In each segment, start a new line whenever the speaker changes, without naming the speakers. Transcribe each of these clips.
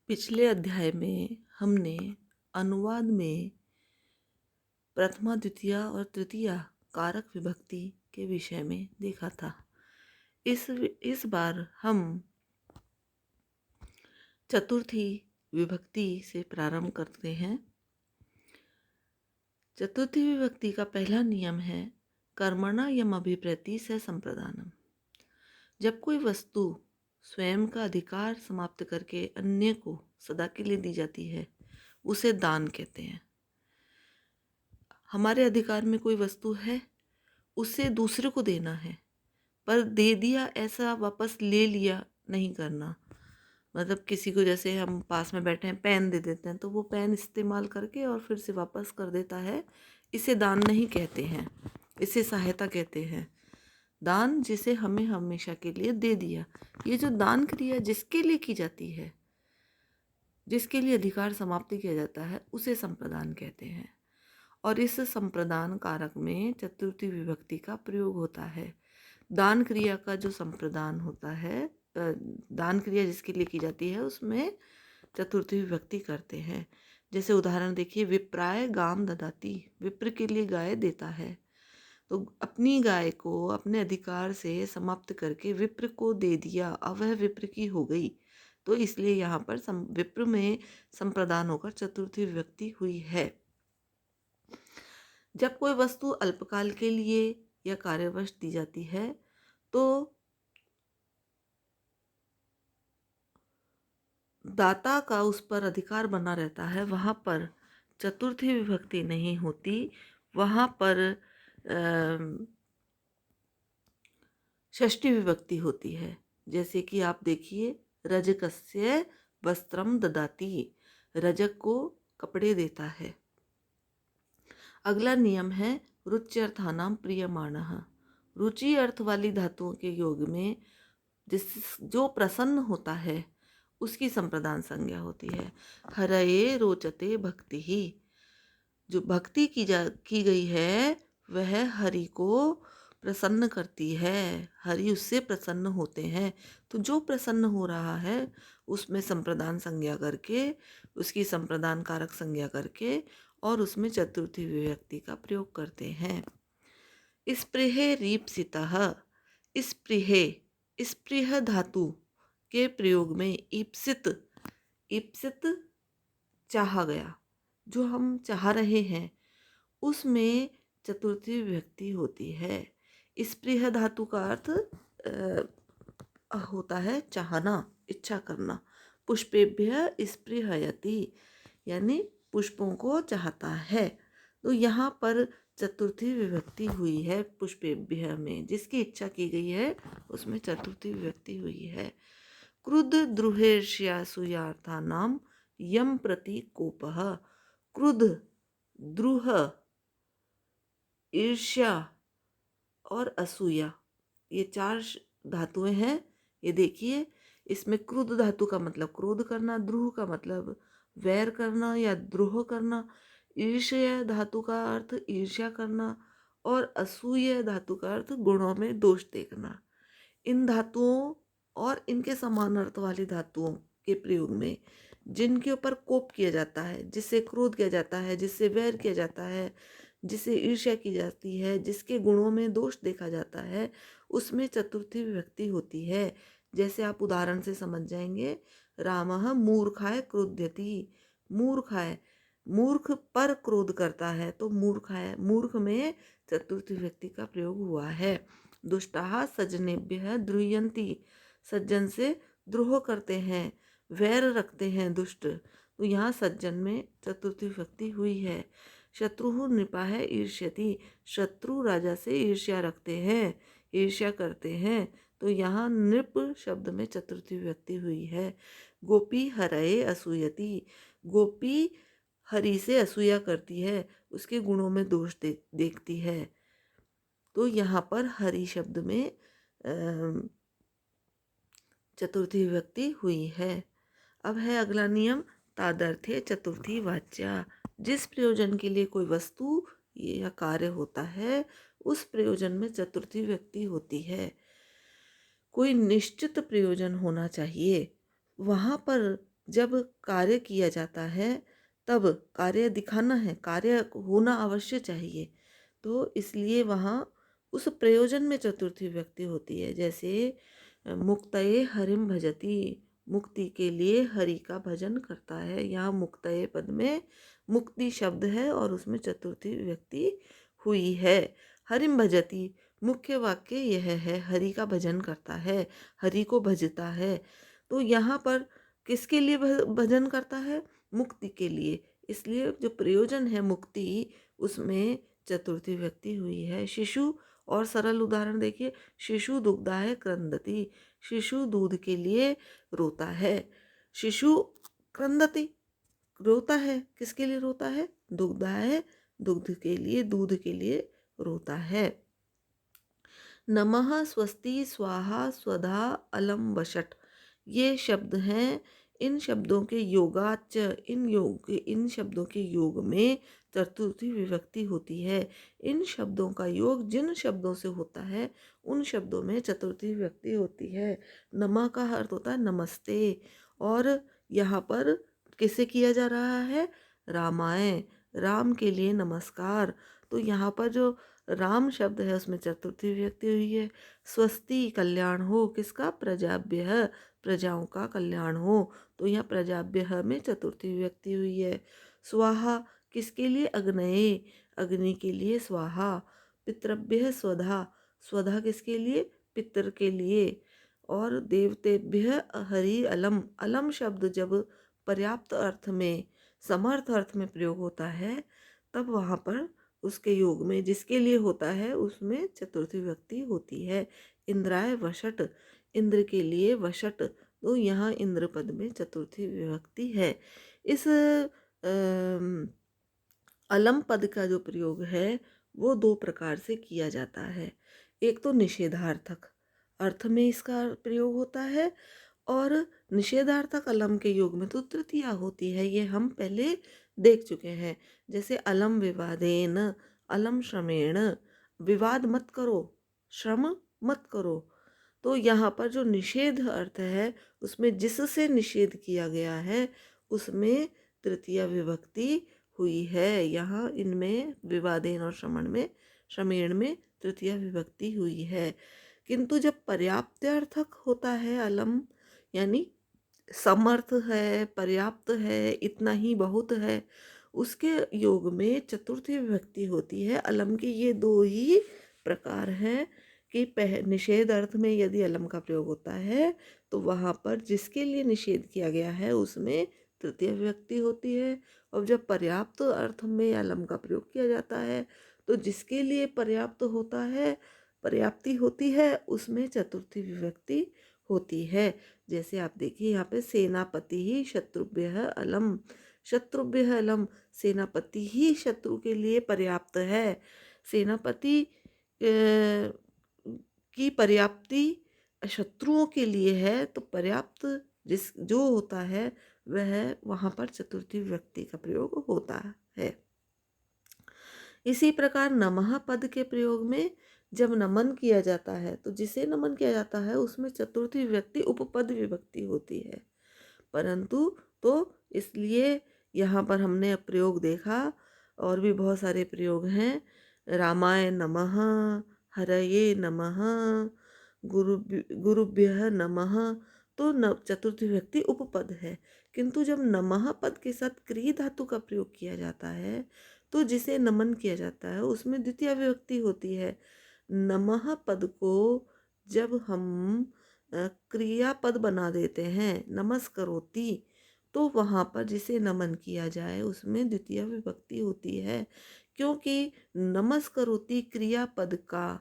पिछले अध्याय में हमने अनुवाद में प्रथमा द्वितीया और तृतीया कारक विभक्ति के विषय में देखा था। इस बार हम चतुर्थी विभक्ति से प्रारंभ करते हैं। चतुर्थी विभक्ति का पहला नियम है कर्मणा यम अभिप्रति से संप्रदानम। जब कोई वस्तु स्वयं का अधिकार समाप्त करके अन्य को सदा के लिए दी जाती है उसे दान कहते हैं। हमारे अधिकार में कोई वस्तु है, उसे दूसरे को देना है, पर दे दिया ऐसा वापस ले लिया नहीं करना। मतलब किसी को जैसे हम पास में बैठे हैं पेन दे देते हैं तो वो पेन इस्तेमाल करके और फिर से वापस कर देता है, इसे दान नहीं कहते हैं, इसे सहायता कहते हैं। दान जिसे हमें हमेशा के लिए दे दिया, ये जो दान क्रिया जिसके लिए की जाती है, जिसके लिए अधिकार समाप्ति किया जाता है, उसे संप्रदान कहते हैं। और इस संप्रदान कारक में चतुर्थी विभक्ति का प्रयोग होता है। दान क्रिया का जो संप्रदान होता है, दान क्रिया जिसके लिए की जाती है उसमें चतुर्थी विभक्ति करते हैं। जैसे उदाहरण देखिए, विप्राय गाम ददाती, विप्र के लिए गाय देता है। तो अपनी गाय को अपने अधिकार से समाप्त करके विप्र को दे दिया, अब वह विप्र की हो गई, तो इसलिए यहाँ पर विप्र में संप्रदान होकर चतुर्थी विभक्ति हुई है। जब कोई वस्तु अल्पकाल के लिए या कार्यवश दी जाती है तो दाता का उस पर अधिकार बना रहता है, वहाँ पर चतुर्थी विभक्ति नहीं होती, वहाँ पर षष्ठी विभक्ति होती है। जैसे कि आप देखिए, रजकस्य वस्त्रम ददाति, रजक को कपड़े देता है। अगला नियम है रुच्यर्थानाम प्रियमाणः। रुचि अर्थ वाली धातुओं के योग में जो प्रसन्न होता है उसकी संप्रदान संज्ञा होती है। हरये रोचते भक्ति ही, जो भक्ति की गई है वह हरि को प्रसन्न करती है, हरि उससे प्रसन्न होते हैं। तो जो प्रसन्न हो रहा है उसमें संप्रदान संज्ञा करके, उसकी संप्रदान कारक संज्ञा करके और उसमें चतुर्थी विभक्ति का प्रयोग करते हैं। स्पृहे रीप्सितः, स्पृह धातु के प्रयोग में ईप्सित चाहा गया, जो हम चाह रहे हैं उसमें चतुर्थी विभक्ति होती है। स्पृह धातु का अर्थ होता है चाहना, इच्छा करना। पुष्पेभ्य स्पृहयति, यानी पुष्पों को चाहता है। तो यहाँ पर चतुर्थी विभक्ति हुई है पुष्पेभ्य में, जिसकी इच्छा की गई है उसमें चतुर्थी विभक्ति हुई है। क्रुद्ध द्रुहेर्ष्यासूयार्थानाम यम प्रति कोपः। क्रुद्ध, द्रुह, ईर्ष्या और असूया, ये चार धातुएं हैं। ये देखिए, इसमें क्रुद्ध धातु का मतलब क्रोध करना, द्रुह का मतलब वैर करना या द्रोह करना, ईर्ष्या धातु का अर्थ ईर्ष्या करना और असूय धातु का अर्थ गुणों में दोष देखना। इन धातुओं और इनके समान अर्थ वाली धातुओं के प्रयोग में जिनके ऊपर कोप किया जाता है, जिससे क्रोध किया जाता है, जिससे वैर किया जाता है, जिसे ईर्ष्या की जाती है, जिसके गुणों में दोष देखा जाता है, उसमें चतुर्थी विभक्ति होती है। जैसे आप उदाहरण से समझ जाएंगे, रामः मूर्खाय क्रोध्यति, मूर्खाय, मूर्ख पर क्रोध करता है तो मूर्खाय, मूर्ख में चतुर्थी विभक्ति का प्रयोग हुआ है। दुष्टाः सज्जनेभ्यः द्रुह्यन्ति, सज्जन से द्रोह करते हैं, वैर रखते हैं दुष्ट, तो यहाँ सज्जन में चतुर्थी विभक्ति हुई है। शत्रु नृपा है ईर्ष्यति, शत्रु राजा से ईर्ष्या रखते हैं, ईर्ष्या करते हैं, तो यहाँ नृप शब्द में चतुर्थी विभक्ति हुई है। गोपी हरये असूयति, गोपी हरि से असूया करती है, उसके गुणों में दोष देखती है, तो यहाँ पर हरि शब्द में चतुर्थी विभक्ति हुई है। अब है अगला नियम तादर्थे चतुर्थी वाच्या। जिस प्रयोजन के लिए कोई वस्तु या कार्य होता है उस प्रयोजन में चतुर्थी विभक्ति होती है। कोई निश्चित प्रयोजन होना चाहिए, वहाँ पर जब कार्य किया जाता है तब कार्य दिखाना है, कार्य होना अवश्य चाहिए, तो इसलिए वहाँ उस प्रयोजन में चतुर्थी विभक्ति होती है। जैसे मुक्तये हरिम भजति, मुक्ति के लिए हरि का भजन करता है। यहाँ मुक्तये पद में मुक्ति शब्द है और उसमें चतुर्थी विभक्ति हुई है। हरिम भजति, मुख्य वाक्य यह है, हरि का भजन करता है, हरि को भजता है। तो यहाँ पर किसके लिए भजन करता है? मुक्ति के लिए। इसलिए जो प्रयोजन है मुक्ति, उसमें चतुर्थी विभक्ति हुई है। शिशु, और सरल उदाहरण देखिए, शिशु दुग्धाय क्रंदति, शिशु दूध के लिए रोता है। शिशु क्रंदति, रोता है, किसके लिए रोता है? दुग्धाय, दुग्ध के लिए, दूध के लिए रोता है। नमः, स्वस्ति, स्वाहा, स्वधा, अलम, वषट, ये शब्द हैं। इन शब्दों के योगाच, इन शब्दों के योग में चतुर्थी विभक्ति होती है। इन शब्दों का योग जिन शब्दों से होता है उन शब्दों में चतुर्थी विभक्ति होती है। नमः का अर्थ होता है नमस्ते, और यहाँ पर किसे किया जा रहा है? रामाय, राम के लिए नमस्कार। तो यहाँ पर जो राम शब्द है उसमें चतुर्थी विभक्ति हुई है। स्वस्ति, कल्याण हो, किसका? प्रजाभ्यः, प्रजाओं का कल्याण हो, तो यहाँ प्रजाभ्यः में चतुर्थी विभक्ति हुई है। स्वाहा, किसके लिए? अग्नये, अग्नि के लिए स्वाहा। पितृभ्यः स्वधा, स्वधा किसके लिए? पितर के लिए। और देवतेभ्यः हरि अलम, अलम शब्द जब पर्याप्त अर्थ में, समर्थ अर्थ में प्रयोग होता है तब वहाँ पर उसके योग में जिसके लिए होता है उसमें चतुर्थी विभक्ति होती है। इंद्राय वषट, इंद्र के लिए वषट, तो यहाँ इंद्र पद में चतुर्थी विभक्ति है। इस अलम पद का जो प्रयोग है वो दो प्रकार से किया जाता है। एक तो निषेधार्थक अर्थ में इसका प्रयोग होता है, और निषेधार्थक अलम के योग में तो तृतीया होती है, ये हम पहले देख चुके हैं। जैसे अलम विवादेन, अलम श्रमेण, विवाद मत करो, श्रम मत करो। तो यहाँ पर जो निषेध अर्थ है उसमें जिससे निषेध किया गया है उसमें तृतीया विभक्ति हुई है। यहाँ इनमें विवादेन और श्रमेण में तृतीया विभक्ति हुई है। किंतु जब पर्याप्त्यर्थक होता है अलम, यानी समर्थ है, पर्याप्त है, इतना ही बहुत है, उसके योग में चतुर्थी विभक्ति होती है। अलम के ये दो ही प्रकार हैं कि निषेध अर्थ में यदि अलम का प्रयोग होता है तो वहाँ पर जिसके लिए निषेध किया गया है उसमें तृतीय विभक्ति होती है, और जब पर्याप्त अर्थ में अलम का प्रयोग किया जाता है तो जिसके लिए पर्याप्त होता है, पर्याप्ति होती है, उसमें चतुर्थी विभक्ति होती है। जैसे आप देखिए यहाँ पे सेनापति ही शत्रुभ्यः अलम, शत्रुभ्यः अलम, सेनापति ही शत्रु के लिए पर्याप्त है। सेनापति की पर्याप्ति शत्रुओं के लिए है, तो पर्याप्त जो होता है वह वहाँ पर चतुर्थी विभक्ति का प्रयोग होता है। इसी प्रकार नमः पद के प्रयोग में जब नमन किया जाता है तो जिसे नमन किया जाता है उसमें चतुर्थी विभक्ति उपपद विभक्ति होती है। परंतु तो इसलिए यहाँ पर हमने प्रयोग देखा, और भी बहुत सारे प्रयोग हैं। रामाय नमः, हरये नमः, गुरुभ्यः नमः, तो चतुर्थी विभक्ति उपपद है। किंतु जब नमः पद के साथ क्री धातु का प्रयोग किया जाता है तो जिसे नमन किया जाता है उसमें द्वितीय विभक्ति होती है। नमः पद को जब हम क्रियापद बना देते हैं, नमस्करोति, तो वहाँ पर जिसे नमन किया जाए उसमें द्वितीय विभक्ति होती है, क्योंकि नमस्करोति क्रियापद का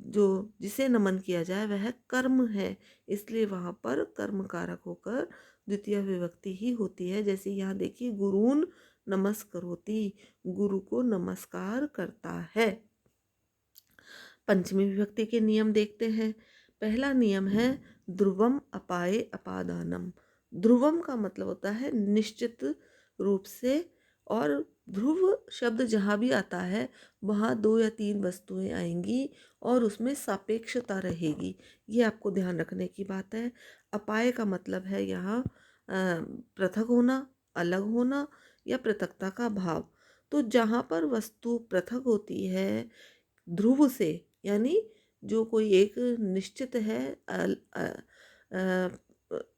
जो जिसे नमन किया जाए वह कर्म है, इसलिए वहाँ पर कर्म कारक होकर द्वितीय विभक्ति ही होती है। जैसे यहाँ देखिए, गुरून् नमस्करोति, गुरु को नमस्कार करता है। पंचमी विभक्ति के नियम देखते हैं। पहला नियम है ध्रुवम अपाये अपादानम। ध्रुवम का मतलब होता है निश्चित रूप से, और ध्रुव शब्द जहाँ भी आता है वहाँ दो या तीन वस्तुएं आएंगी और उसमें सापेक्षता रहेगी, ये आपको ध्यान रखने की बात है। अपाय का मतलब है यहाँ पृथक होना, अलग होना या पृथकता का भाव। तो जहाँ पर वस्तु पृथक होती है ध्रुव से, यानी जो कोई एक निश्चित है,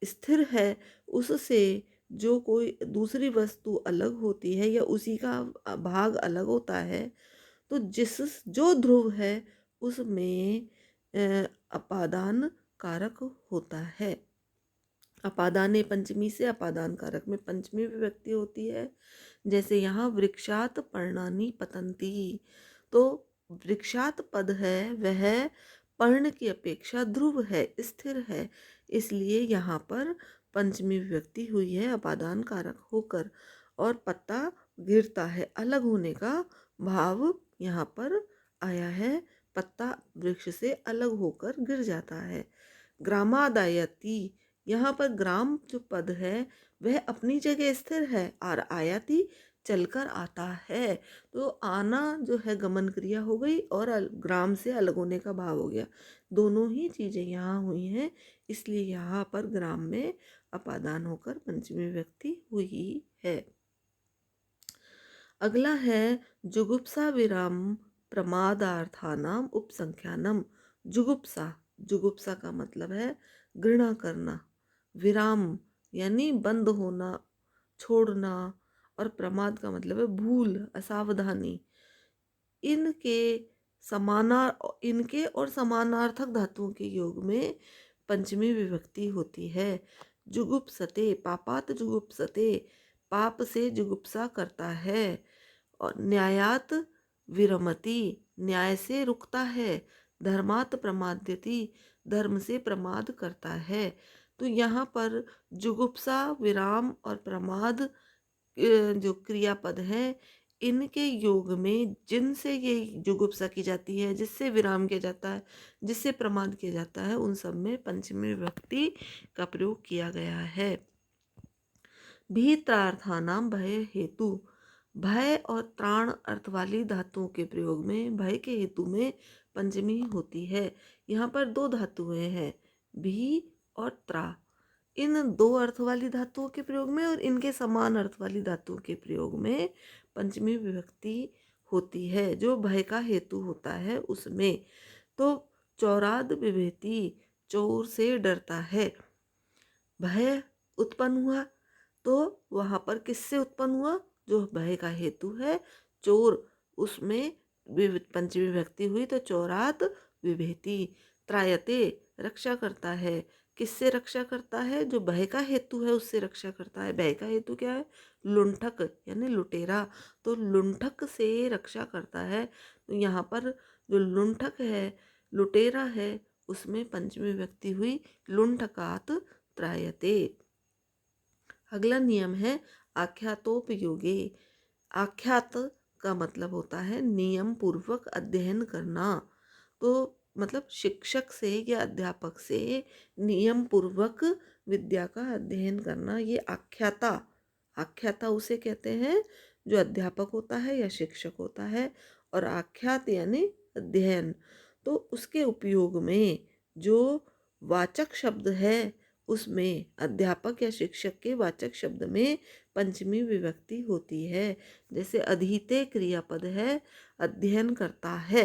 स्थिर है, उससे जो कोई दूसरी वस्तु अलग होती है या उसी का भाग अलग होता है, तो जिस जो ध्रुव है उसमें अपादान कारक होता है। अपादाने पंचमी से अपादान कारक में पंचमी विभक्ति होती है। जैसे यहाँ वृक्षात पर्णानि पतंती, तो वृक्षात पद है वह पर्ण की अपेक्षा ध्रुव है, स्थिर है, इसलिए यहाँ पर पंचमी विभक्ति हुई है अपादान कारक होकर। और पत्ता गिरता है, अलग होने का भाव यहाँ पर आया है, पत्ता वृक्ष से अलग होकर गिर जाता है। ग्रामादायति, यहाँ पर ग्राम जो पद है वह अपनी जगह स्थिर है और आयाति चलकर आता है। तो आना जो है गमन क्रिया हो गई और ग्राम से अलग होने का भाव हो गया। दोनों ही चीज़ें यहाँ हुई हैं, इसलिए यहाँ पर ग्राम में अपादान होकर पंचमी विभक्ति हुई है। अगला है जुगुप्सा विराम प्रमादार्थानाम उपसंख्यानम। जुगुप्सा, जुगुप्सा का मतलब है घृणा करना, विराम यानी बंद होना, छोड़ना, और प्रमाद का मतलब है भूल, असावधानी। इनके इनके और समानार्थक धातुओं के योग में पंचमी विभक्ति होती है। जुगुप्सते, पापात जुगुप्सते, पाप से जुगुप्सा करता है। और न्यायात विरमति, न्याय से रुकता है। धर्मात प्रमाद्यति, धर्म से प्रमाद करता है। तो यहाँ पर जुगुप्सा, विराम और प्रमाद जो क्रियापद हैं, इनके योग में जिनसे ये जुगुप्सा की जाती है, जिससे विराम किया जाता है, जिससे प्रमाद किया जाता है, उन सब में पंचमी विभक्ति का प्रयोग किया गया है। भीत्रार्थानाम भय हेतु, भय और त्राण अर्थ वाली धातुओं के प्रयोग में भय के हेतु में पंचमी होती है। यहाँ पर दो धातुएं हैं, भी और त्रा। इन दो अर्थ वाली धातुओं के प्रयोग में और इनके समान अर्थ वाली धातुओं के प्रयोग में पंचमी विभक्ति होती है, जो भय का हेतु होता है उसमें। तो चौराद विभेति, चोर से डरता है। भय उत्पन्न हुआ, तो वहाँ पर किससे उत्पन्न हुआ, जो भय का हेतु है चोर, उसमें पंचमी विभक्ति हुई, तो चौरात विभेति। त्रायते, रक्षा करता है, किससे रक्षा करता है, जो भय का हेतु है उससे रक्षा करता है। भय का हेतु क्या है, लुंठक यानी लुटेरा, तो लुंठक से रक्षा करता है। तो यहाँ पर जो लुंठक है, लुटेरा है, उसमें पंचमी विभक्ति हुई लुंठकात त्रायते। अगला नियम है आख्यातोपयोगे। आख्यात का मतलब होता है नियम पूर्वक अध्ययन करना। तो मतलब शिक्षक से या अध्यापक से नियम पूर्वक विद्या का अध्ययन करना, ये आख्याता। आख्याता उसे कहते हैं जो अध्यापक होता है या शिक्षक होता है, और आख्यात यानी अध्ययन। तो उसके उपयोग में जो वाचक शब्द है, उसमें अध्यापक या शिक्षक के वाचक शब्द में पंचमी विभक्ति होती है। जैसे अधीते क्रियापद है, अध्ययन करता है,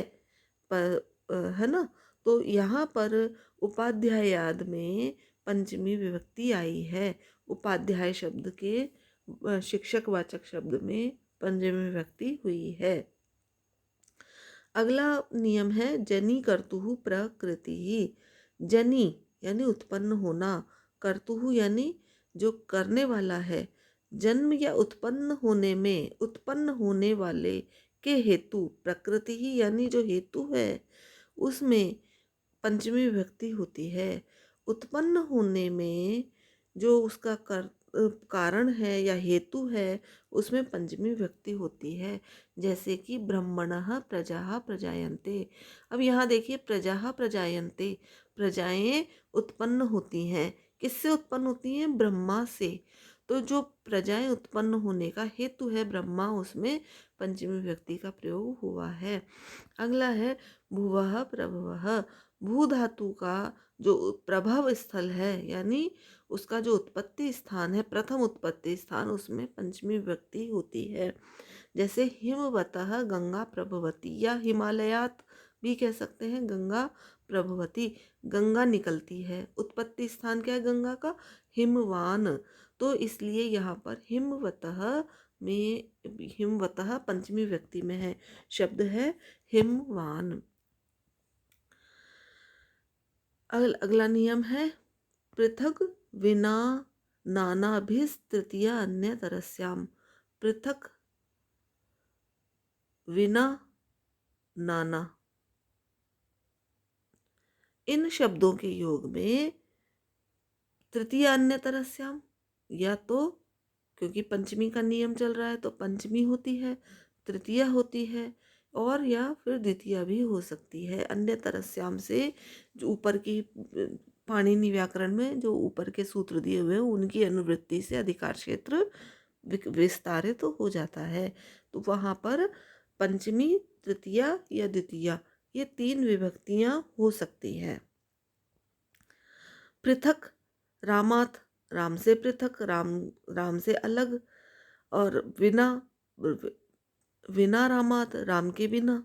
है ना। तो यहाँ पर उपाध्यायाद में पंचमी विभक्ति आई है। उपाध्याय शब्द के शिक्षक वाचक शब्द में पंचमी विभक्ति हुई है। अगला नियम है जनी कर्तुः प्रकृति। जनी यानी उत्पन्न होना, कर्तुः यानी जो करने वाला है। जन्म या उत्पन्न होने में, उत्पन्न होने वाले के हेतु, प्रकृति ही यानी जो हेतु है, उसमें पंचमी विभक्ति होती है। उत्पन्न होने में जो उसका कारण है या हेतु है, उसमें पंचमी विभक्ति होती है। जैसे कि ब्रह्मणः प्रजाः प्रजायन्ते। अब यहाँ देखिए, प्रजाः प्रजायन्ते, प्रजाएं उत्पन्न होती हैं। किससे उत्पन्न होती हैं, ब्रह्मा से। तो जो प्रजाएं उत्पन्न होने का हेतु है ब्रह्मा, उसमें पंचमी विभक्ति का प्रयोग हुआ है। अगला है भुवः प्रभवः। भू धातु का जो प्रभव स्थल है, यानी उसका जो उत्पत्ति स्थान है, प्रथम उत्पत्ति स्थान, उसमें पंचमी विभक्ति होती है। जैसे हिमवतः गंगा प्रभवती, या हिमालयात भी कह सकते हैं, गंगा प्रभवती, गंगा निकलती है। उत्पत्ति स्थान क्या है गंगा का? हिमवान। तो इसलिए यहाँ पर हिमवतः में, हिमवतः पंचमी व्यक्ति में है, शब्द है हिमवान। अगला नियम है पृथक विना नानाभिस तृतीया अन्य तरस्याम। पृथक विना नाना, इन शब्दों के योग में तृतीय अन्य तरस्याम, या तो क्योंकि पंचमी का नियम चल रहा है तो पंचमी होती है, तृतीया होती है, और या फिर द्वितीया भी हो सकती है। अन्य तरस्याम से जो ऊपर की पाणिनि व्याकरण में जो ऊपर के सूत्र दिए हुए हैं उनकी अनुवृत्ति से अधिकार क्षेत्र विस्तारित तो हो जाता है। तो वहाँ पर पंचमी, तृतीया या द्वितीया, ये तीन विभक्तियां हो सकती हैं। पृथक, रामात, राम से पृथक, राम से अलग, और विना, विना रामात, राम के बिना,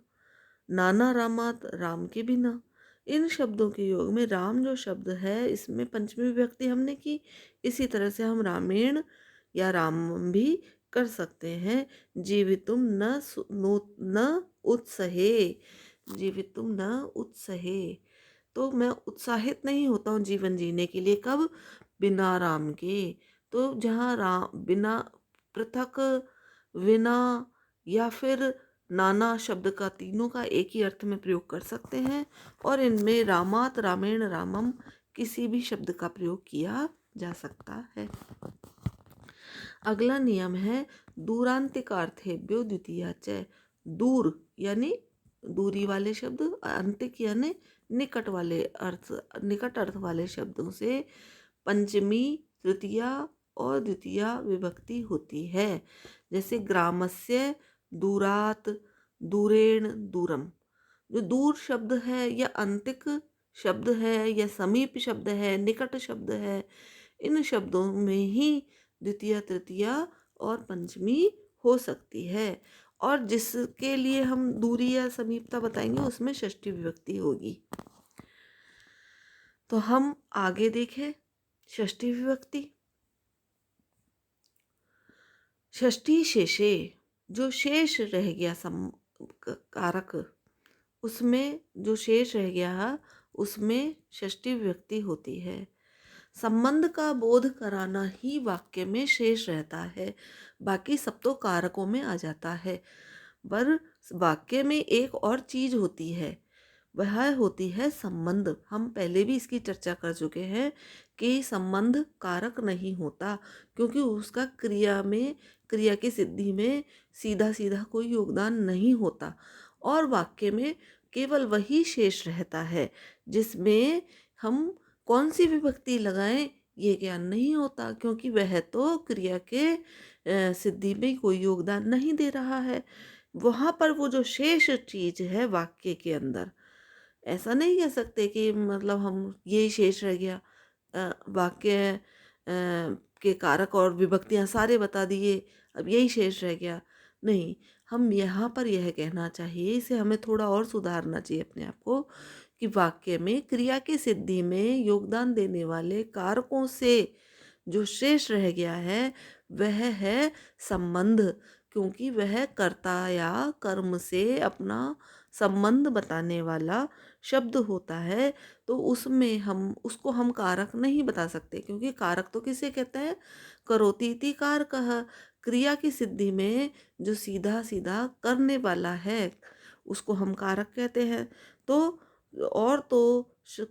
नाना रामात, राम के बिना। इन शब्दों के योग में राम जो शब्द है इसमें पंचमी विभक्ति हमने की। इसी तरह से हम रामेण या राम भी कर सकते हैं। जीवितुम न उत्सहे, जीवितुम न उत्सहे, तो मैं उत्साहित नहीं होता हूँ जीवन जीने के लिए। कब? बिना राम के। तो जहाँ राम, बिना, पृथक, विना या फिर नाना शब्द का, तीनों का एक ही अर्थ में प्रयोग कर सकते हैं, और इनमें रामात, रामेण, रामम किसी भी शब्द का प्रयोग किया जा सकता है। अगला नियम है दूरांतिकार्थेभ्यो द्वितीया च। दूर यानी दूरी वाले शब्द, अंतिक यानी निकट वाले अर्थ, निकट अर्थ वाले शब्दों से पंचमी, तृतीया और द्वितीया विभक्ति होती है। जैसे ग्रामस्य दूरात, दूरेण, दूरम। जो दूर शब्द है या अंतिक शब्द है या समीप शब्द है, निकट शब्द है, इन शब्दों में ही द्वितीया, तृतीया और पंचमी हो सकती है। और जिसके लिए हम दूरी या समीपता बताएंगे उसमें षष्ठी विभक्ति होगी। तो हम आगे देखें षष्ठी विभक्ति। षष्ठी शेषे, जो शेष रह गया कारक, उसमें जो शेष रह गया उसमें षष्ठी विभक्ति होती है। संबंध का बोध कराना ही वाक्य में शेष रहता है, बाकी सब तो कारकों में आ जाता है। पर वाक्य में एक और चीज होती है, वह होती है संबंध। हम पहले भी इसकी चर्चा कर चुके हैं कि संबंध कारक नहीं होता, क्योंकि उसका क्रिया में, क्रिया की सिद्धि में सीधा सीधा कोई योगदान नहीं होता, और वाक्य में केवल वही शेष रहता है जिसमें हम कौन सी विभक्ति लगाएं ये ज्ञान नहीं होता, क्योंकि वह तो क्रिया के सिद्धि में कोई योगदान नहीं दे रहा है। वहाँ पर वो जो शेष चीज है वाक्य के अंदर, ऐसा नहीं कह सकते कि मतलब हम यही शेष रह गया, वाक्य के कारक और विभक्तियां सारे बता दिए, अब यही शेष रह गया। नहीं, हम यहाँ पर यह कहना चाहिए, इसे हमें थोड़ा और सुधारना चाहिए अपने आप को, कि वाक्य में क्रिया की सिद्धि में योगदान देने वाले कारकों से जो शेष रह गया है वह है संबंध, क्योंकि वह कर्ता या कर्म से अपना संबंध बताने वाला शब्द होता है। तो उसमें हम उसको हम कारक नहीं बता सकते, क्योंकि कारक तो किसे कहते हैं? करोति इति कारकः। क्रिया की सिद्धि में जो सीधा सीधा करने वाला है उसको हम कारक कहते हैं। तो और तो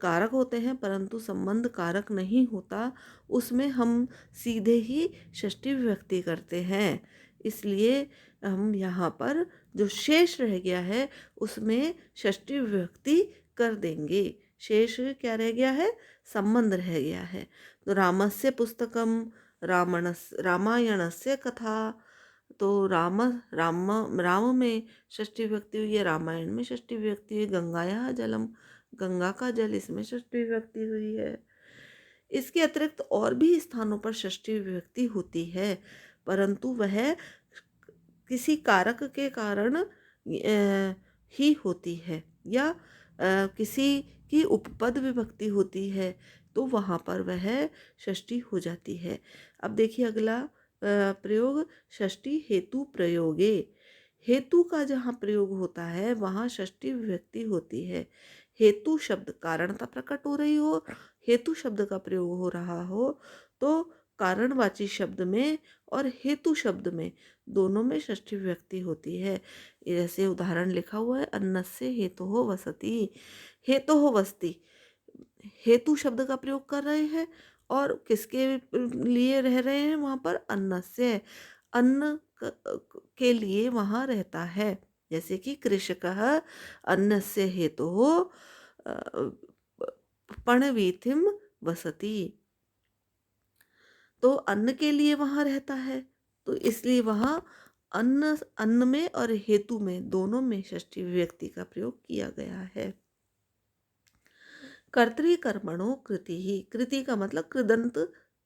कारक होते हैं परंतु संबंध कारक नहीं होता, उसमें हम सीधे ही षष्ठी विभक्ति करते हैं। इसलिए हम यहाँ पर जो शेष रह गया है उसमें षष्ठी विभक्ति कर देंगे। शेष क्या रह गया है? संबंध रह गया है। तो रामस्य पुस्तकम, रामायणस्य कथा, तो राम में षष्ठी विभक्ति हुई है, रामायण में षष्ठी विभक्ति हुई, गंगाया जलम, गंगा का जल, इसमें षष्ठी विभक्ति हुई है। इसके अतिरिक्त और भी स्थानों पर षष्ठी विभक्ति होती है, परंतु वह किसी कारक के कारण ही होती है, या किसी की उपपद विभक्ति होती है, तो वहाँ पर वह षष्ठी हो जाती है। अब देखिए अगला प्रयोग, षष्ठी हेतु प्रयोगे। हेतु का जहाँ प्रयोग होता है वहाँ षष्ठी विभक्ति होती है। हेतु शब्द कारणता प्रकट हो रही हो, हेतु शब्द का प्रयोग हो रहा हो, तो कारणवाची शब्द में और हेतु शब्द में दोनों में षष्ठी विभक्ति होती है। जैसे उदाहरण लिखा हुआ है, अन्नस्य हेतुः वसति। हेतुः वसति, हेतु शब्द का प्रयोग कर रहे हैं और किसके लिए रह रहे हैं वहाँ पर, अन्नस्य, अन्न के लिए वहाँ रहता है। जैसे कि कृषकः अन्नस्य हेतुः पर्णवीथिं वसति, तो अन्न के लिए वहाँ रहता है, तो इसलिए वहाँ अन्न में और हेतु में दोनों में षष्ठी विभक्ति का प्रयोग किया गया है। कर्तृकर्मणो कृति ही, कृति का मतलब कृदंत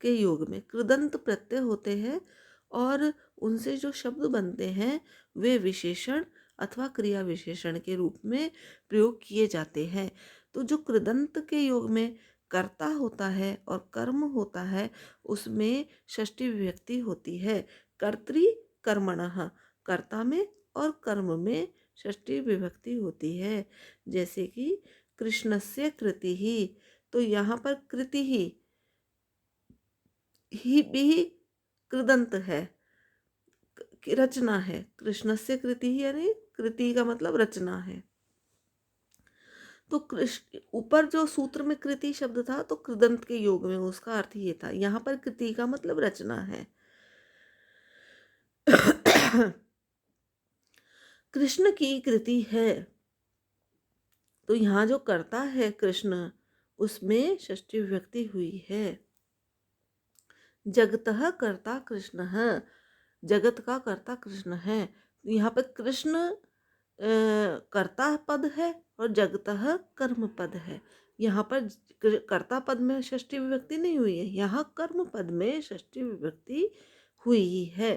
के योग में कृदंत प्रत्यय होते हैं और उनसे जो शब्द बनते हैं वे विशेषण अथवा क्रिया विशेषण के रूप में प्रयोग किए जाते हैं। तो जो कृदंत के योग में कर्ता होता है और कर्म होता है उसमें षष्ठी विभक्ति होती है। कर्तृ कर्मणः, कर्ता में और कर्म में षष्ठी विभक्ति होती है। जैसे कि कृष्णस्य कृति ही, तो यहाँ पर कृति ही भी कृदंत है, रचना है। कृष्णस्य कृति ही यानी कृति का मतलब रचना है। तो कृष्ण ऊपर जो सूत्र में कृति शब्द था तो कृदंत के योग में उसका अर्थ ये था, यहाँ पर कृति का मतलब रचना है। कृष्ण की कृति है, तो यहाँ जो कर्ता है कृष्ण उसमें षष्ठी विभक्ति हुई है। जगतः कर्ता कृष्ण है, जगत का कर्ता कृष्ण है। यहाँ पर कृष्ण कर्ता पद है और जगतः कर्म पद है। यहाँ पर कर्ता पद में षष्ठी विभक्ति नहीं हुई है, यहाँ कर्म पद में षष्ठी विभक्ति हुई है।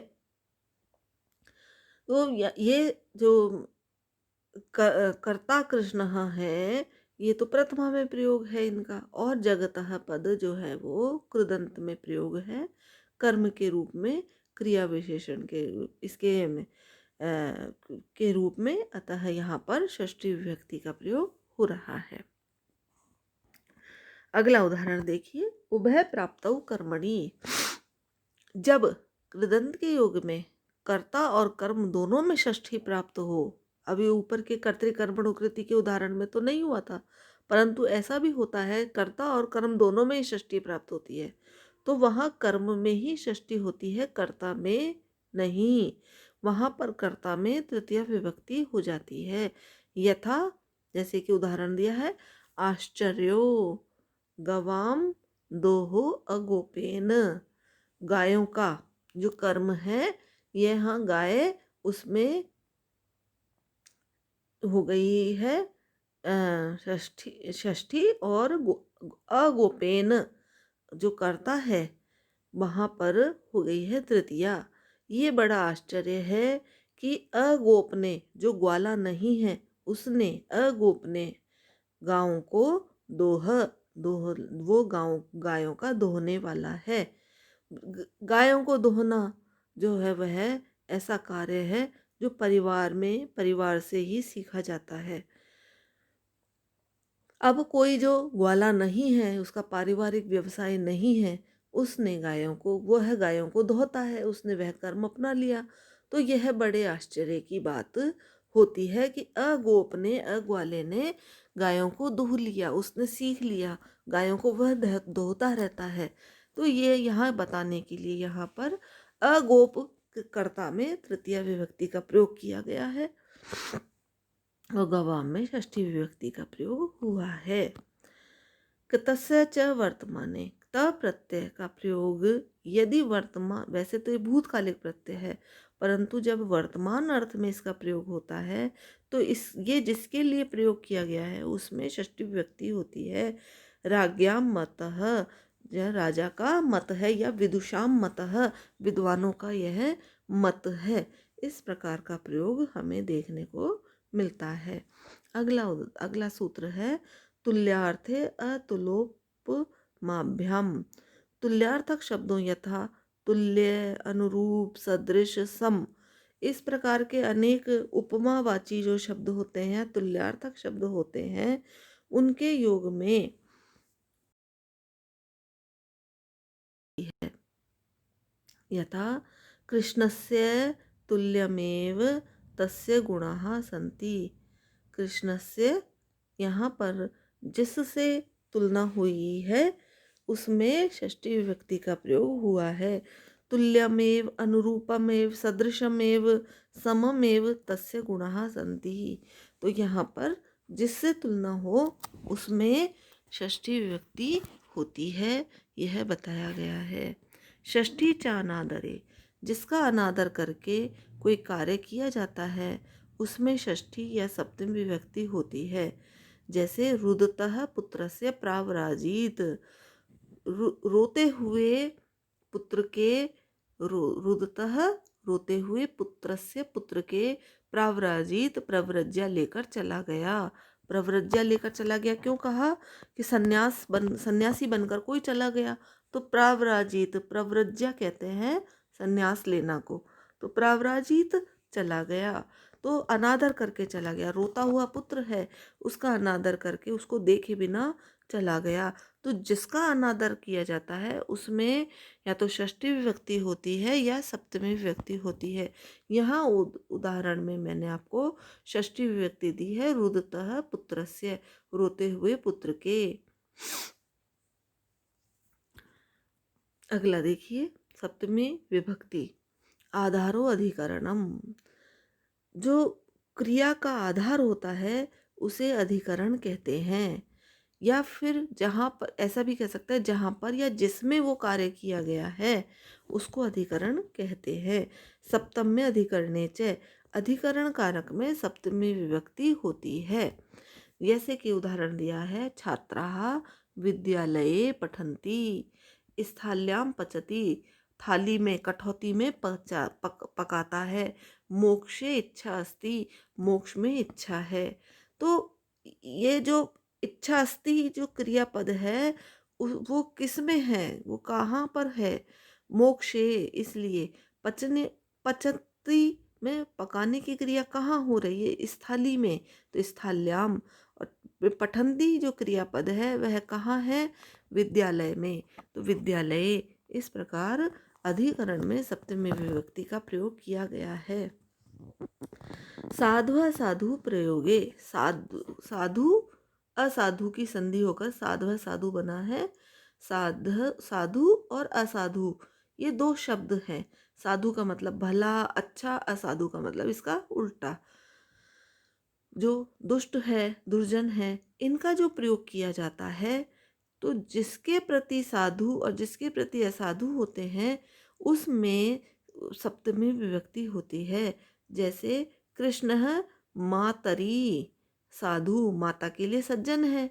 तो ये जो कर्ता कृष्ण है ये तो प्रथमा में प्रयोग है इनका, और जगतः पद जो है वो कृदंत में प्रयोग है कर्म के रूप में, क्रिया विशेषण के इसके में के रूप में, अतः यहाँ पर षष्ठी विभक्ति का प्रयोग हो रहा है। अगला उदाहरण देखिए, उभय प्राप्तौ कर्मणि। जब कृदंत के योग में कर्ता और कर्म दोनों में षष्ठी प्राप्त हो, अभी ऊपर के कर्तृकर्मणो कृति के उदाहरण में तो नहीं हुआ था, परंतु ऐसा भी होता है कर्ता और कर्म दोनों में ही षष्ठी प्राप्त होती है, तो वहाँ कर्म में ही षष्ठी होती है, कर्ता में नहीं। वहाँ पर कर्ता में तृतीय विभक्ति हो जाती है। यथा, जैसे कि उदाहरण दिया है, आश्चर्यो गवाम दोहो अगोपेन। गायों का जो कर्म है यहाँ गाय उसमें हो गई है षष्ठी और अगोपेन जो करता है वहाँ पर हो गई है तृतीया। ये बड़ा आश्चर्य है कि अगोप ने, जो ग्वाला नहीं है उसने, अगोप ने गायों को दोह दोह वो गायों का दोहने वाला है। गायों को दोहना जो है वह ऐसा कार्य है जो परिवार से ही सीखा जाता है। अब कोई जो ग्वाला नहीं है, उसका पारिवारिक व्यवसाय नहीं है, उसने वह गायों को दोहता है, उसने वह कर्म अपना लिया। तो यह बड़े आश्चर्य की बात होती है कि अगोप ने, अग्वाले ने गायों को दोह लिया, उसने सीख लिया, गायों को वह दोहता रहता है। तो ये यहाँ बताने के लिए यहाँ पर अगोप कर्ता में तृतीय विभक्ति का प्रयोग किया गया है और गवाम में षष्ठी विभक्ति का प्रयोग हुआ है। तस्य च वर्तमाने, त प्रत्यय का प्रयोग यदि वर्तमान, वैसे तो ये भूतकालिक प्रत्यय है, परंतु जब वर्तमान अर्थ में इसका प्रयोग होता है तो ये जिसके लिए प्रयोग किया गया है उसमें षष्ठी विभक्ति होती है। राज्ञाम मतः, यह राजा का मत है या विदुषाम मतः, विद्वानों का यह मत है। इस प्रकार का प्रयोग हमें देखने को मिलता है। अगला सूत्र है तुल्यार्थे अतुलोपमाभ्याम। तुल्यार्थक शब्दों यथा तुल्य, अनुरूप, सदृश, सम, इस प्रकार के अनेक उपमावाची जो शब्द होते हैं, तुल्यार्थक शब्द होते हैं, उनके योग में है। यथा कृष्णस्य तुल्यमेव तस्य गुणाः सन्ति। कृष्णस्य, यहाँ पर जिससे तुलना हुई है उसमें षष्ठी विभक्ति का प्रयोग हुआ है। तुल्यमेव, अनुरूपमेव, सदृशमेव, सममेव तस्य गुणाः सन्ति। तो यहाँ पर जिससे तुलना हो उसमें षष्ठी विभक्ति होती है, यह बताया गया है। षष्ठी च अनादरे, जिसका अनादर करके कोई कार्य किया जाता है उसमें षष्ठी या सप्तमी विभक्ति होती है। जैसे रुदतः पुत्रस्य प्रावराजीत, रोते हुए पुत्र के, रुदतः रोते हुए पुत्रस्य, पुत्र के, प्रावराजीत प्रव्रज्या लेकर चला गया। प्रव्रज्या लेकर चला गया क्यों कहा कि सन्यासी बनकर कोई चला गया तो प्रावराजीत, प्रव्रज्या कहते हैं सन्यास लेना को, तो प्रावराजीत चला गया तो अनादर करके चला गया। रोता हुआ पुत्र है, उसका अनादर करके उसको देखे बिना चला गया। तो जिसका अनादर किया जाता है उसमें या तो षष्ठी विभक्ति होती है या सप्तमी विभक्ति होती है। यहाँ उदाहरण में मैंने आपको षष्ठी विभक्ति दी है, रुदतः पुत्रस्य, रोते हुए पुत्र के। अगला देखिए सप्तमी विभक्ति, आधारो अधिकरणम। जो क्रिया का आधार होता है उसे अधिकरण कहते हैं, या फिर जहाँ पर, ऐसा भी कह सकते हैं जहाँ पर या जिसमें वो कार्य किया गया है उसको अधिकरण कहते हैं। सप्तम्य अधिकरणे च, अधिकरण कारक में सप्तमी विभक्ति होती है। जैसे कि उदाहरण दिया है, छात्राः विद्यालये पठन्ति, स्थाल्यां पचति, थाली में, कठौती में पकाता है। मोक्षे इच्छा अस्ति, मोक्ष में इच्छा है। तो ये जो इच्छा अस्ति जो क्रियापद है वो किस में है, वो कहाँ पर है? मोक्षे, इसलिए पचने, पचती में पकाने की क्रिया कहाँ हो रही है? स्थाली में, तो स्थाल्याम। और पठन्ति जो क्रियापद है वह कहाँ है? विद्यालय में, तो विद्यालय। इस प्रकार अधिकरण में सप्तमी विभक्ति का प्रयोग किया गया है। साधु साधु प्रयोगे, साधु असाधु की संधि होकर साधु साधु बना है। साधु और असाधु ये दो शब्द हैं। साधु का मतलब भला, अच्छा, असाधु का मतलब इसका उल्टा, जो दुष्ट है, दुर्जन है, इनका जो प्रयोग किया जाता है तो जिसके प्रति साधु और जिसके प्रति असाधु होते हैं उसमें सप्तमी विभक्ति होती है। जैसे कृष्ण मातरी, साधु माता के लिए सज्जन है,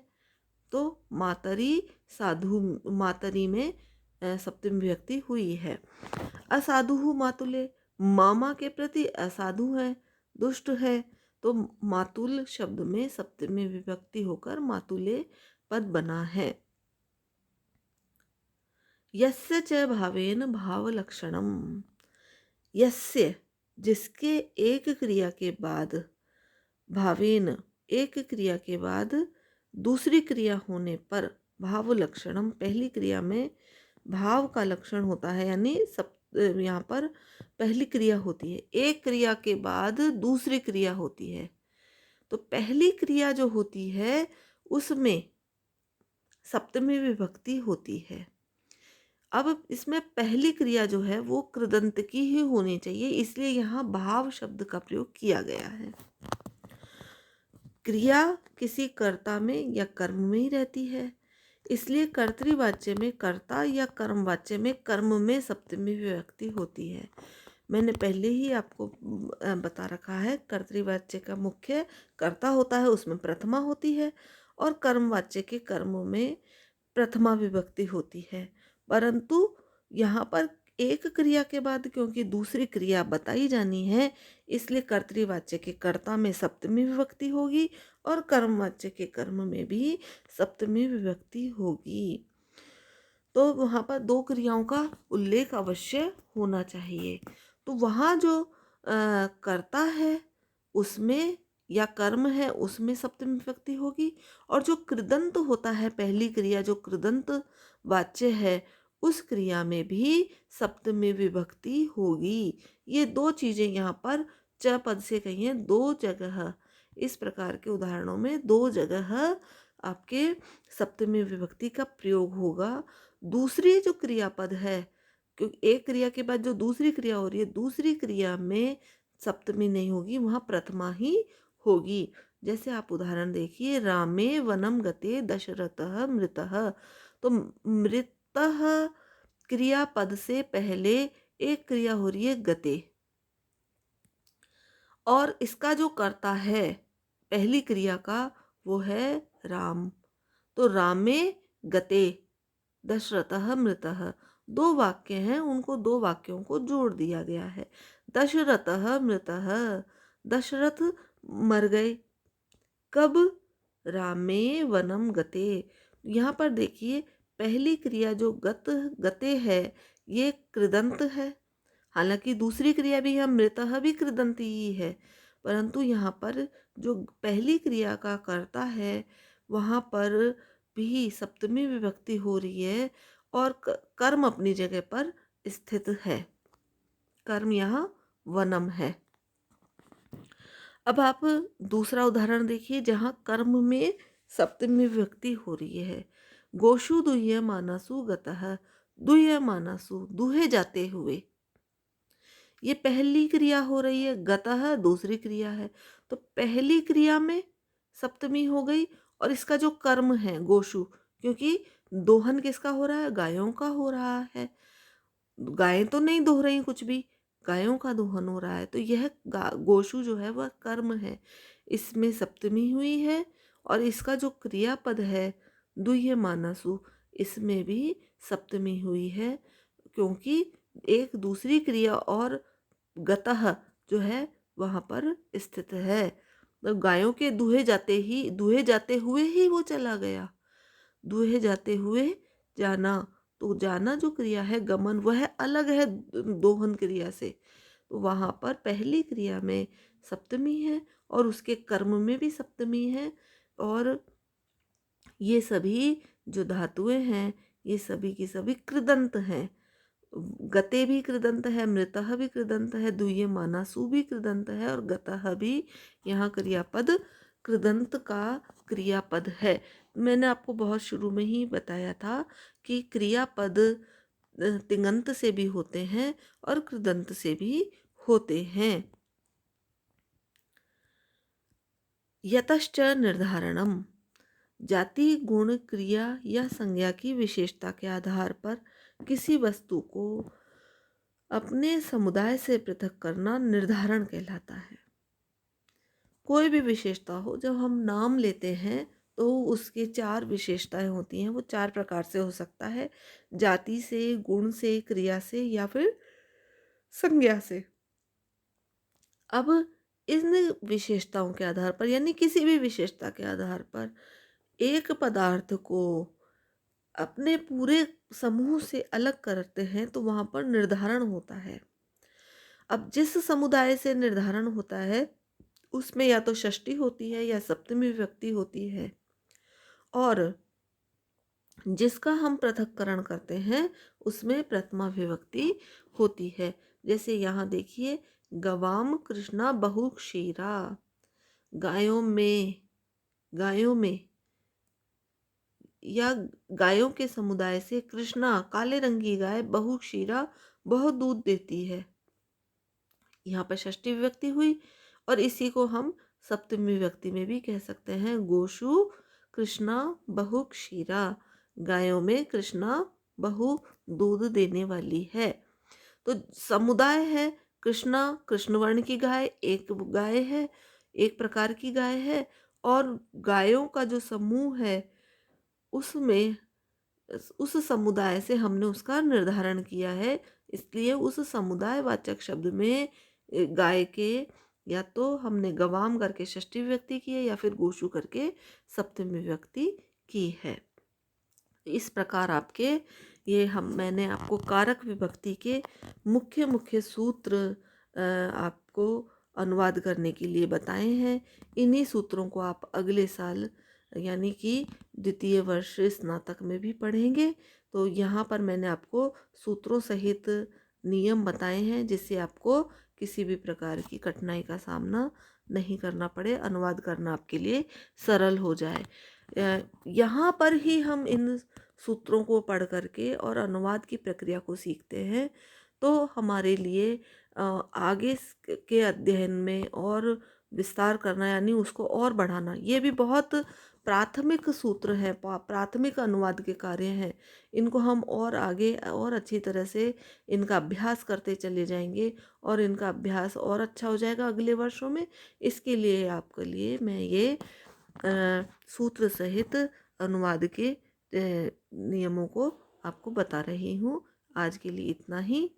तो मातरी साधु, मातरी में सप्तमी विभक्ति हुई है। असाधु मातुले, मामा के प्रति असाधु है, दुष्ट है, तो मातुल शब्द में सप्तमी विभक्ति होकर मातुले पद बना है। यस्य च भावेन भावलक्षणम, यस्य जिसके एक क्रिया के बाद, भावेन एक क्रिया के बाद दूसरी क्रिया होने पर, भाव लक्षणम, पहली क्रिया में भाव का लक्षण होता है, यानी यहाँ पर पहली क्रिया होती है, एक क्रिया के बाद दूसरी क्रिया होती है, तो पहली क्रिया जो होती है उसमें सप्तमी विभक्ति होती है। अब इसमें पहली क्रिया जो है वो कृदंत की ही होनी चाहिए, इसलिए यहाँ भाव शब्द का प्रयोग किया गया है। क्रिया किसी कर्ता में या कर्म में ही रहती है, इसलिए कर्तृवाच्य में कर्ता या कर्मवाच्य में कर्म में सप्तमी विभक्ति होती है। मैंने पहले ही आपको बता रखा है, कर्तृवाच्य का मुख्य कर्ता होता है उसमें प्रथमा होती है, और कर्मवाच्य के कर्म में प्रथमा विभक्ति होती है। परंतु यहाँ पर एक क्रिया के बाद क्योंकि दूसरी क्रिया बताई जानी है, इसलिए कर्तृवाच्य के कर्ता में सप्तमी विभक्ति होगी और कर्मवाच्य के कर्म में भी सप्तमी विभक्ति होगी। तो वहाँ पर दो क्रियाओं का उल्लेख अवश्य होना चाहिए। तो वहाँ जो कर्ता है उसमें या कर्म है उसमें सप्तमी विभक्ति होगी, और जो कृदंत होता है पहली क्रिया जो कृदंत वाच्य है उस क्रिया में भी सप्तमी विभक्ति होगी। ये दो चीज़ें यहाँ पर च पद से कही हैं, दो जगह इस प्रकार के उदाहरणों में दो जगह आपके सप्तमी विभक्ति का प्रयोग होगा। दूसरी जो क्रियापद है, क्योंकि एक क्रिया के बाद जो दूसरी क्रिया हो रही है, दूसरी क्रिया में सप्तमी नहीं होगी, वहाँ प्रथमा ही होगी। जैसे आप उदाहरण देखिए, रामे वनम गते दशरथः मृतः। तो मृतः क्रियापद से पहले एक क्रिया हो रही है गते, और इसका जो कर्ता है पहली क्रिया का वो है राम। तो रामे गते दशरथः मृतः, दो वाक्य हैं, उनको दो वाक्यों को जोड़ दिया गया है। दशरथः मृतः, दशरथ मर गए। कब? रामे वनम गते। यहाँ पर देखिए पहली क्रिया जो गते है ये कृदंत है। हालांकि दूसरी क्रिया भी है मृतः भी कृदंती ही है, परंतु यहाँ पर जो पहली क्रिया का कर्ता है वहाँ पर भी सप्तमी विभक्ति हो रही है और कर्म अपनी जगह पर स्थित है। कर्म यहाँ वनम है। अब आप दूसरा उदाहरण देखिए जहाँ कर्म में सप्तमी विभक्ति हो रही है। गोशु दुह्यमानसु गतः, दुह्यमानसु दुहे जाते हुए, ये पहली क्रिया हो रही है, गतः दूसरी क्रिया है। तो पहली क्रिया में सप्तमी हो गई, और इसका जो कर्म है गोशु, क्योंकि दोहन किसका हो रहा है? गायों का हो रहा है। गायें तो नहीं दोह रही कुछ भी, गायों का दोहन हो रहा है। तो यह गोशु जो है वह कर्म है, इसमें सप्तमी हुई है। और इसका जो क्रियापद है दुह्यमानसु, इसमें भी सप्तमी हुई है, क्योंकि एक दूसरी क्रिया और गतः जो है वहाँ पर स्थित है। तो गायों के दुहे जाते हुए ही वो चला गया, दुहे जाते हुए जाना। तो जाना जो क्रिया है गमन, वह अलग है दोहन क्रिया से। तो वहाँ पर पहली क्रिया में सप्तमी है और उसके कर्म में भी सप्तमी है, और ये सभी जो धातुएं हैं ये सभी की सभी कृदंत हैं। गते भी कृदंत है, मृतः भी कृदंत है, दुह्यमानसु भी कृदंत है, और गतः भी यहाँ क्रियापद कृदंत का क्रियापद है। मैंने आपको बहुत शुरू में ही बताया था कि क्रियापद तिङंत से भी होते हैं और कृदंत से भी होते हैं। यतश्च निर्धारणम, जाति गुण क्रिया या संज्ञा की विशेषता के आधार पर किसी वस्तु को अपने समुदाय से पृथक करना निर्धारण कहलाता है। कोई भी विशेषता हो, जब हम नाम लेते हैं तो उसके चार विशेषताएं होती हैं। वो चार प्रकार से हो सकता है, जाति से, गुण से, क्रिया से या फिर संज्ञा से। अब इन विशेषताओं के आधार पर, यानी किसी भी विशेषता के आधार पर एक पदार्थ को अपने पूरे समूह से अलग करते हैं तो वहाँ पर निर्धारण होता है। अब जिस समुदाय से निर्धारण होता है उसमें या तो षष्ठी होती है या सप्तमी विभक्ति होती है, और जिसका हम पृथक्करण करते हैं उसमें प्रथमा विभक्ति होती है। जैसे यहाँ देखिए, गवाम कृष्णा बहु क्षीरा, गायों में या गायों के समुदाय से कृष्णा काले रंग की गाय, बहु क्षीरा बहुत दूध देती है। यहाँ पर षष्ठी विभक्ति हुई, और इसी को हम सप्तमी विभक्ति में भी कह सकते हैं। गोशु कृष्णा बहु क्षीरा, गायों में कृष्णा बहु दूध देने वाली है। तो समुदाय है कृष्णा, कृष्ण वर्ण की गाय एक गाय है, एक प्रकार की गाय है, और गायों का जो समूह है उसमें उस समुदाय से हमने उसका निर्धारण किया है, इसलिए उस समुदायवाचक शब्द में गाय के या तो हमने गवाम करके षष्ठी विभक्ति की है या फिर गोशु करके सप्तमी विभक्ति की है। इस प्रकार आपके ये हम मैंने आपको कारक विभक्ति के मुख्य मुख्य सूत्र आपको अनुवाद करने के लिए बताए हैं। इन्हीं सूत्रों को आप अगले साल यानी कि द्वितीय वर्ष स्नातक में भी पढ़ेंगे। तो यहाँ पर मैंने आपको सूत्रों सहित नियम बताए हैं जिससे आपको किसी भी प्रकार की कठिनाई का सामना नहीं करना पड़े, अनुवाद करना आपके लिए सरल हो जाए। यहाँ पर ही हम इन सूत्रों को पढ़ करके और अनुवाद की प्रक्रिया को सीखते हैं, तो हमारे लिए आगे के अध्ययन में और विस्तार करना यानी उसको और बढ़ाना, ये भी बहुत प्राथमिक सूत्र हैं, प्राथमिक अनुवाद के कार्य हैं। इनको हम और आगे और अच्छी तरह से इनका अभ्यास करते चले जाएंगे और इनका अभ्यास और अच्छा हो जाएगा अगले वर्षों में। इसके लिए आपके लिए मैं ये सूत्र सहित अनुवाद के नियमों को आपको बता रही हूँ। आज के लिए इतना ही।